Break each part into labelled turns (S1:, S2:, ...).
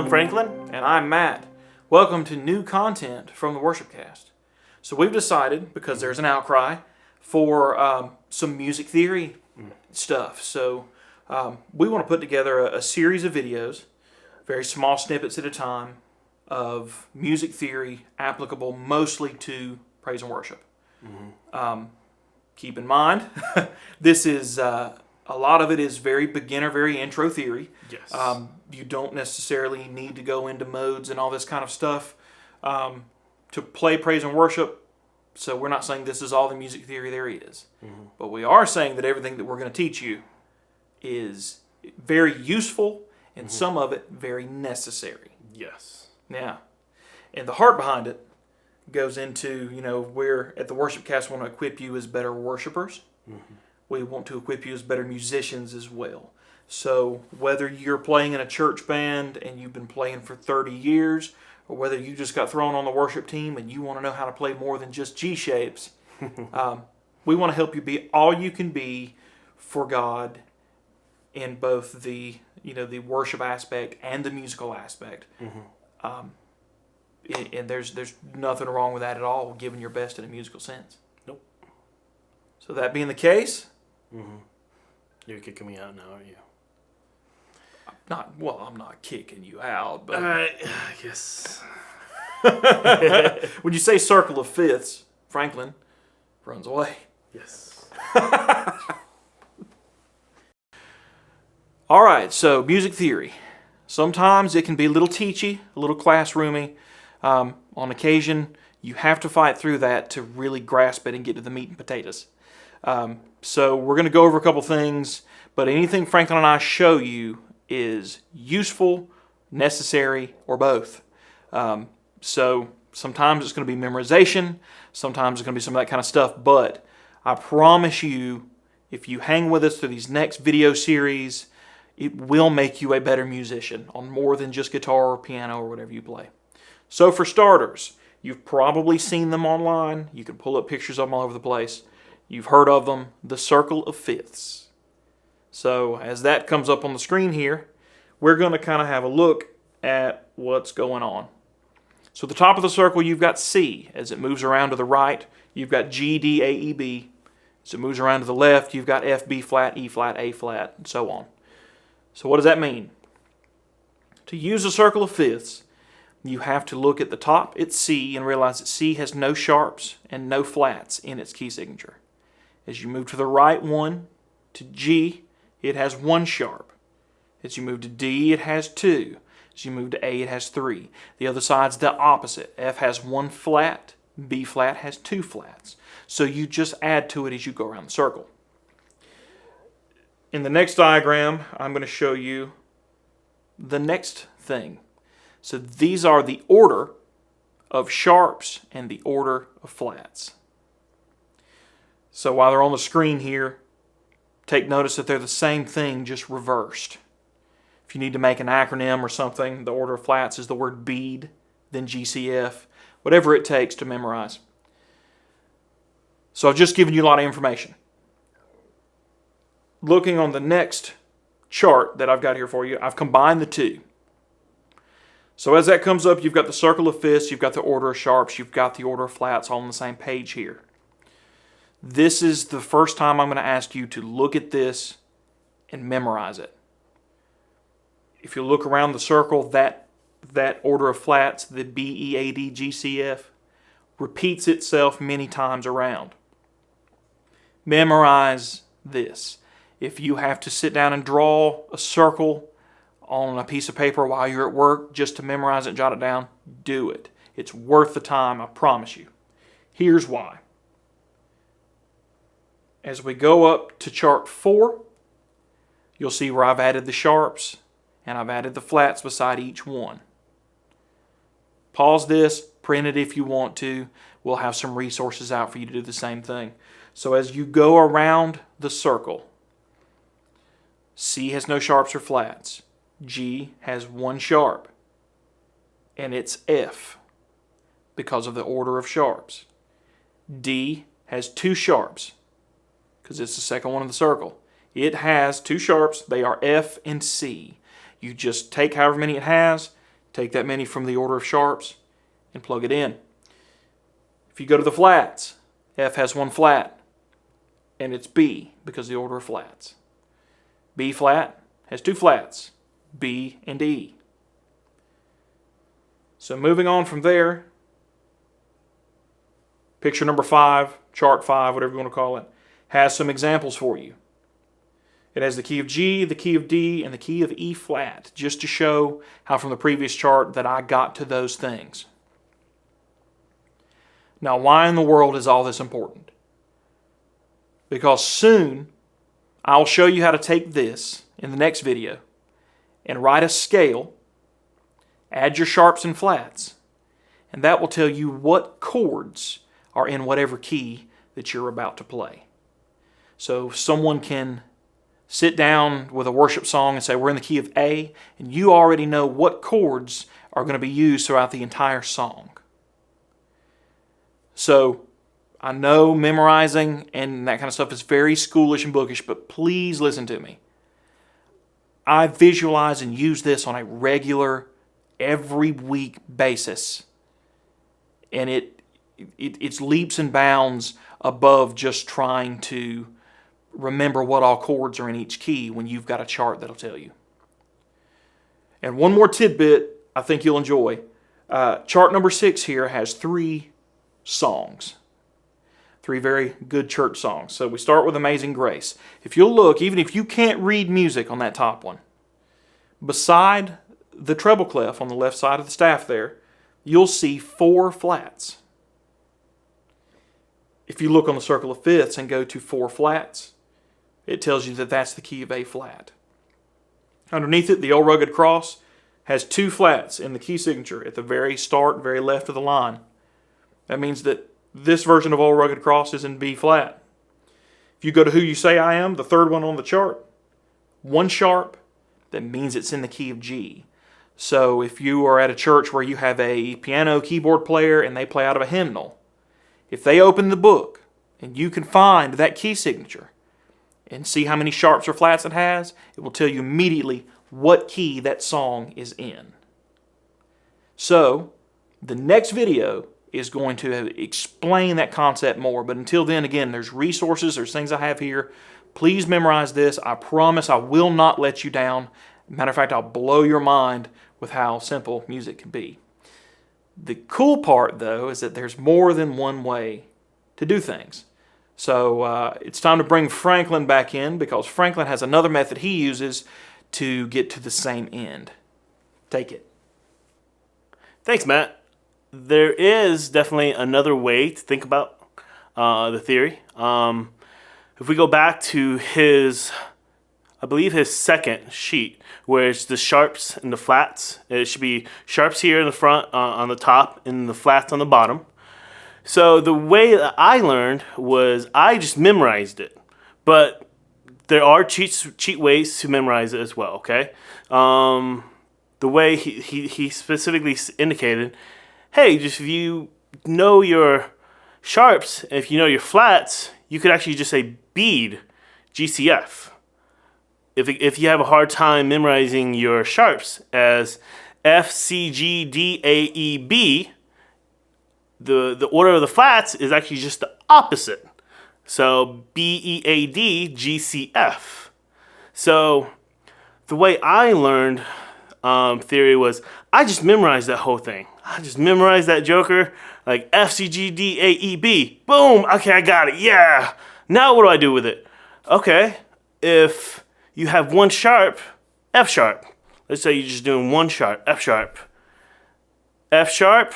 S1: I'm Franklin.
S2: And I'm Matt. Welcome to new content from the WorshipCast. So we've decided, because there's an outcry, for some music theory stuff. So we want to put together a series of videos, very small snippets at a time, of music theory applicable mostly to praise and worship. Keep in mind, this is a lot of it is very beginner, very intro theory.
S1: Yes.
S2: You don't necessarily need to go into modes and all this kind of stuff to play praise and worship. So we're not saying this is all the music theory there is. But we are saying that everything that we're going to teach you is very useful and some of it very necessary.
S1: Yes.
S2: Yeah. And the heart behind it goes into, we're at the WorshipCast want to equip you as better worshipers. We want to equip you as better musicians as well. So whether you're playing in a church band and you've been playing for 30 years, or whether you just got thrown on the worship team and you want to know how to play more than just G shapes, we want to help you be all you can be for God in both the worship aspect and the musical aspect. And there's nothing wrong with that at all, giving your best in a musical sense.
S1: Nope.
S2: So that being the case,
S1: You're kicking me out now, aren't you?
S2: I'm not kicking you out, but
S1: I guess.
S2: when you say circle of fifths, Franklin runs away.
S1: Yes.
S2: All right, so music theory. Sometimes it can be a little teachy, a little classroomy. On occasion, you have to fight through that to really grasp it and get to the meat and potatoes. So we're going to go over a couple things, but anything Franklin and I show you is useful, necessary, or both. So sometimes it's going to be memorization, sometimes it's going to be some of that kind of stuff, but I promise you, if you hang with us through these next video series, it will make you a better musician on more than just guitar or piano or whatever you play. So for starters, you've probably seen them online. You can pull up pictures of them all over the place. You've heard of them, the circle of fifths. So as that comes up on the screen here, we're going to kind of have a look at what's going on. So at the top of the circle, you've got C. As it moves around to the right, you've got G, D, A, E, B. As it moves around to the left, you've got F, B flat, E flat, A flat, and so on. So what does that mean? To use a circle of fifths, you have to look at the top, it's C, and realize that C has no sharps and no flats in its key signature. As you move to the right one, to G, it has one sharp. As you move to D, it has two. As you move to A, it has three. The other side's the opposite. F has one flat, B flat has two flats. So you just add to it as you go around the circle. In the next diagram, I'm going to show you the next thing. So these are the order of sharps and the order of flats. So while they're on the screen here, take notice that they're the same thing, just reversed. If you need to make an acronym or something, the order of flats is the word bead, then GCF, whatever it takes to memorize. So I've just given you a lot of information. Looking on the next chart that I've got here for you, I've combined the two. So as that comes up, you've got the circle of fifths, you've got the order of sharps, you've got the order of flats all on the same page here. This is the first time I'm going to ask you to look at this and memorize it. If you look around the circle, that order of flats, the B, E, A, D, G, C, F, repeats itself many times around. Memorize this. If you have to sit down and draw a circle on a piece of paper while you're at work just to memorize it and jot it down, do it. It's worth the time, I promise you. Here's why. As we go up to chart 4, you'll see where I've added the sharps and I've added the flats beside each one. Pause this, print it if you want to. We'll have some resources out for you to do the same thing. So as you go around the circle, C has no sharps or flats. G has one sharp, and it's F because of the order of sharps. D has two sharps because it's the second one in the circle. It has two sharps. They are F and C. You just take however many it has, Take that many from the order of sharps and plug it in. If you go to the flats, F has one flat, and it's B because of the order of flats. B flat has two flats, B and E. So moving on from there, picture number 5, chart 5, whatever you want to call it, has some examples for you. It has the key of G, the key of D, and the key of E flat, just to show how from the previous chart that I got to those things. Now, why in the world is all this important? Because soon, I'll show you how to take this in the next video and write a scale, add your sharps and flats, and that will tell you what chords are in whatever key that you're about to play. So someone can sit down with a worship song and say, we're in the key of A, and you already know what chords are going to be used throughout the entire song. So I know memorizing and that kind of stuff is very schoolish and bookish, but please listen to me. I visualize and use this on a regular, every week basis. And it's leaps and bounds above just trying to remember what all chords are in each key when you've got a chart that'll tell you. And one more tidbit I think you'll enjoy. Chart number 6 here has 3 songs. 3 very good church songs. So we start with Amazing Grace. If you'll look, even if you can't read music on that top one, beside the treble clef on the left side of the staff there, you'll see 4 flats. If you look on the circle of fifths and go to 4 flats, it tells you that that's the key of A flat. Underneath it, the Old Rugged Cross has 2 flats in the key signature at the very start, very left of the line. That means that this version of Old Rugged Cross is in B flat. If you go to Who You Say I Am, the third one on the chart, 1 sharp, that means it's in the key of G. So if you are at a church where you have a piano keyboard player and they play out of a hymnal, if they open the book and you can find that key signature and see how many sharps or flats it has, it will tell you immediately what key that song is in. So the next video is going to explain that concept more. But until then, again, there's resources, there's things I have here. Please memorize this. I promise I will not let you down. Matter of fact, I'll blow your mind with how simple music can be. The cool part, though, is that there's more than one way to do things. So it's time to bring Franklin back in because Franklin has another method he uses to get to the same end. Take it.
S1: Thanks, Matt. There is definitely another way to think about the theory. If we go back to his second sheet, where it's the sharps and the flats, it should be sharps here in the front on the top and the flats on the bottom. So the way that I learned was I just memorized it, but there are cheat ways to memorize it as well. Okay, the way he specifically indicated, hey, just if you know your sharps, if you know your flats, you could actually just say bead, GCF. If you have a hard time memorizing your sharps as F, C, G, D, A, E, B, the order of the flats is actually just the opposite. So B, E, A, D, G, C, F. So the way I learned theory was I just memorized that whole thing. I just memorized that joker, like F, C, G, D, A, E, B. Boom! Okay, I got it. Yeah! Now what do I do with it? Okay, if you have 1 sharp, F sharp. Let's say you're just doing 1 sharp, F sharp. F sharp,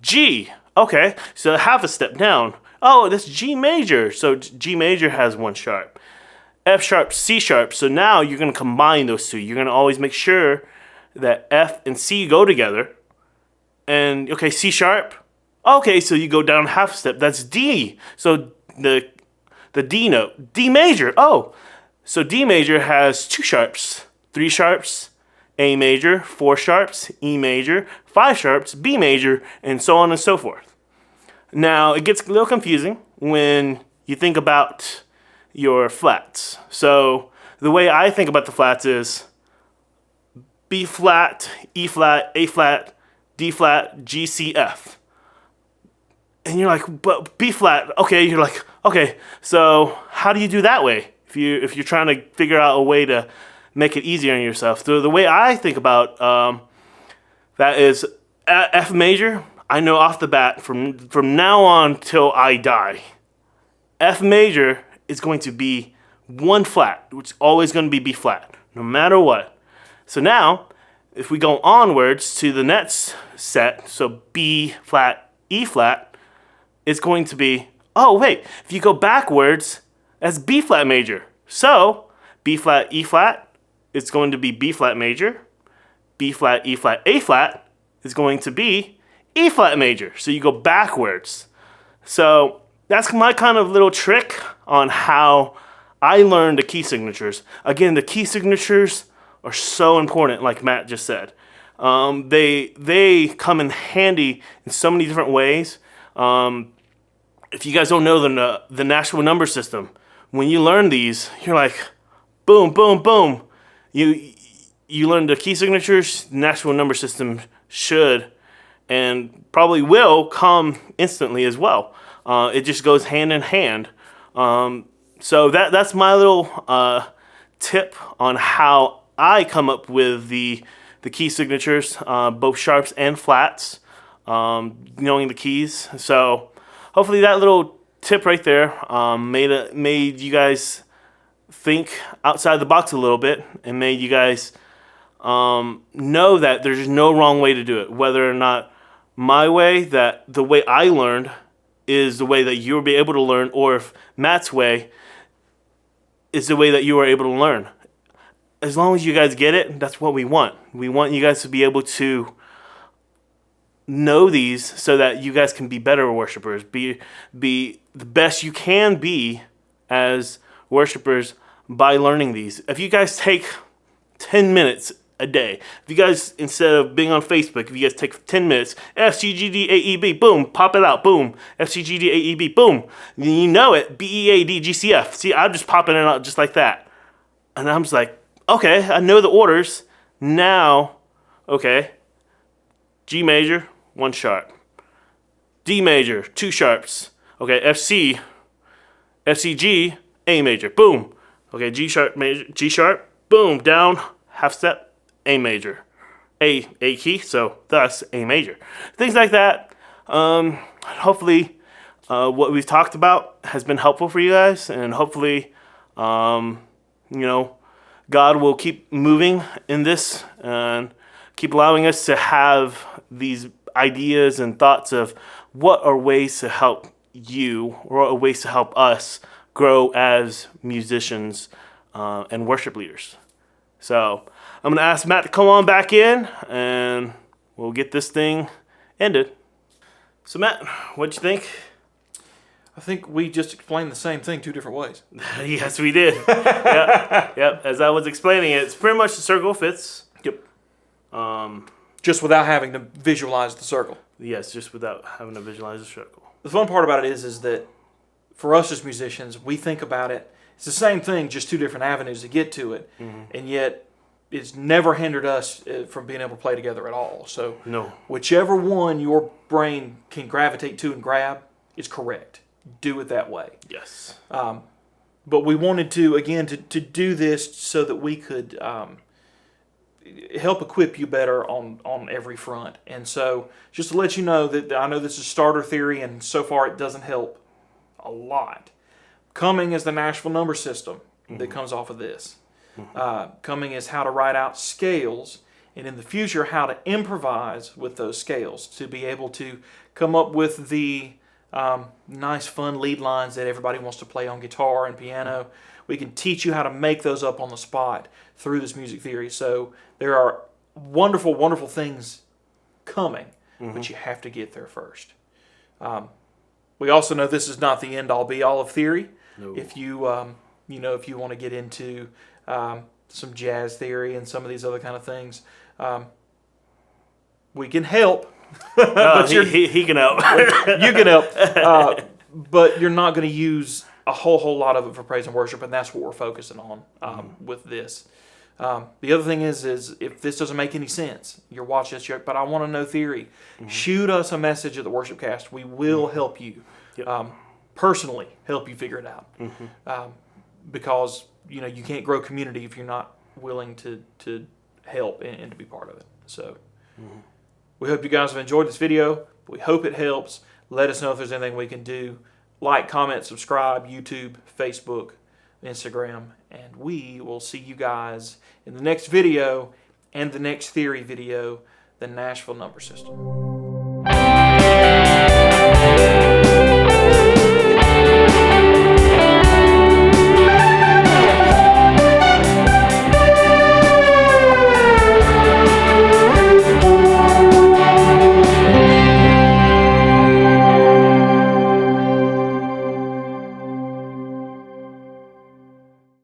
S1: G. Okay, so half a step down. Oh, that's G major. So G major has 1 sharp. F sharp, C sharp. So now you're going to combine those 2. You're going to always make sure that F and C go together. And, okay, C sharp. Okay, so you go down half a step. That's D. So the D note. D major. Oh, so D major has 2 sharps. 3 sharps, A major, 4 sharps, E major, 5 sharps, B major, and so on and so forth. Now, it gets a little confusing when you think about your flats. So the way I think about the flats is B flat, E flat, A flat, D flat, G, C, F. And you're like, but B flat, okay. You're like, okay, so how do you do that way? If you're trying to figure out a way to make it easier on yourself. So the way I think about that is F major. I know off the bat from now on till I die, F major is going to be 1 flat, which is always going to be B flat, no matter what. So now, if we go onwards to the next set, so B flat, E flat, it's going to be, oh wait, if you go backwards, that's B flat major. So B flat, E flat, it's going to be B flat major. B flat, E flat, A flat is going to be E flat major. So you go backwards. So that's my kind of little trick on how I learned the key signatures. Again, the key signatures are so important, like Matt just said. They come in handy in so many different ways. If you guys don't know the Nashville number system, when you learn these, you're like, boom, boom, boom. You learn the key signatures, the Nashville number system should and probably will come instantly as well. It just goes hand in hand. So that's my little tip on how I come up with the key signatures, both sharps and flats, knowing the keys. So hopefully that little tip right there made you guys think outside the box a little bit and made you guys know that there's no wrong way to do it. Whether or not my way, that the way I learned is the way that you'll be able to learn, or if Matt's way is the way that you are able to learn. As long as you guys get it, that's what we want. We want you guys to be able to know these so that you guys can be better worshipers, be the best you can be as worshipers by learning these. If you guys take 10 minutes a day, if you guys, instead of being on Facebook, if you guys take 10 minutes, FCGDAEB, boom, pop it out, boom, FCGDAEB, boom, you know it, BEADGCF. See, I'm just popping it out just like that. And I'm just like, okay, I know the orders. Now, okay, G major, 1 sharp. D major, 2 sharps. Okay, FCG, A major, boom. Okay, G sharp major, G sharp, boom, down, half step, A major. A key, so thus A major. Things like that. Hopefully, what we've talked about has been helpful for you guys, and hopefully, God will keep moving in this and keep allowing us to have these ideas and thoughts of what are ways to help you, or what are ways to help us grow as musicians and worship leaders. So I'm going to ask Matt to come on back in, and we'll get this thing ended. So Matt, what'd you think?
S2: I think we just explained the same thing 2 different ways.
S1: Yes, we did. Yep. As I was explaining it, it's pretty much the circle fits.
S2: Yep. Just without having to visualize the circle.
S1: Yes, just without having to visualize the circle.
S2: The fun part about it is that for us as musicians, we think about it. It's the same thing, just 2 different avenues to get to it. Mm-hmm. And yet, it's never hindered us from being able to play together at all. So,
S1: no.
S2: Whichever one your brain can gravitate to and grab is correct. Do it that way.
S1: Yes.
S2: But we wanted to, again, to do this so that we could help equip you better on every front. And so, just to let you know that I know this is starter theory, and so far it doesn't help a lot. Coming is the Nashville number system that comes off of this. Coming is how to write out scales, and in the future, how to improvise with those scales to be able to come up with the nice, fun lead lines that everybody wants to play on guitar and piano. We can teach you how to make those up on the spot through this music theory. So there are wonderful, wonderful things coming, but you have to get there first. We also know this is not the end-all, be-all of theory. No. If you, if you want to get into some jazz theory and some of these other kind of things, we can help.
S1: He can help.
S2: You can help. But you're not going to use a whole lot of it for praise and worship, and that's what we're focusing on with this. The other thing is if this doesn't make any sense, you're watching this, but I want to know theory, shoot us a message at the WorshipCast. We will help you, personally help you figure it out. Because you can't grow community if you're not willing to help and to be part of it. So we hope you guys have enjoyed this video. We hope it helps. Let us know if there's anything we can do. Like, comment, subscribe, YouTube, Facebook, Instagram, and we will see you guys in the next video and the next theory video, the Nashville number system.